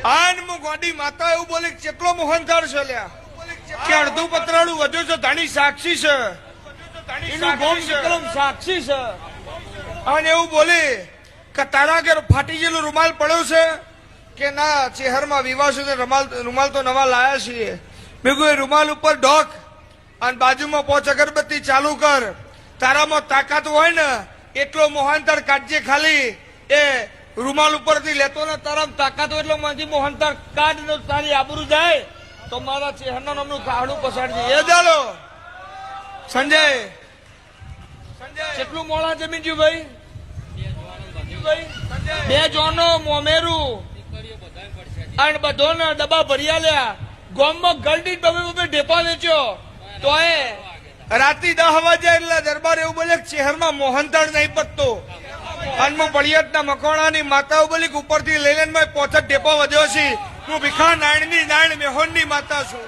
આન મુ ગોડી માતા એવું બોલે કે કેટલો મોહનથાળ છે લ્યા કે અડધું પતરાળું વધ્યું છે ધાણી સાક્ષી છે એનું ગોમ વિક્રમ સાક્ષી છે અને એવું બોલે કે તારા ઘેર ફાટી ગયેલો રૂમાલ પડ્યો છે કે ના ચહેરમાં વિવાહ છે રૂમાલ તો નવા લાયા છીએ ભેગું એ રૂમાલ ઉપર ઢોક અને બાજુમાં 5 અગરબત્તી ચાલુ કર તારામાં તાકાત હોય ને એટલો મોહનથાળ કાઢજે ખાલી એ રૂમાલ ઉપરથી લેતો ને તારા તાકાત હોય એટલો માંથી મોહનથાળ કાઢ ને તારી આબરૂ જાય તો મારા ચહેરના નામનું કાળું પસાડજે એ ચાલો સંજય કેટલું મોડા જમીન જ્યું ભાઈ 2 જોનો મોમેરું અને બધો ને ડબ્બા ભર્યા લ્યા ગોમમાં ગલડી બબે ઢેપા વેચ્યો તો એ રાતી 10 વાગે એટલે દરબાર એવું બોલે શહેરમાં મોહનથાળ નહીં પતતો અનમુ પડિયાદના મકોણાની માતાઓ બોલી ઉપરથી લઈ લઈને 5 ઢેપા વધ્યો છે હું ભીખા નાયણની નાયણ મેહોનની માતા છું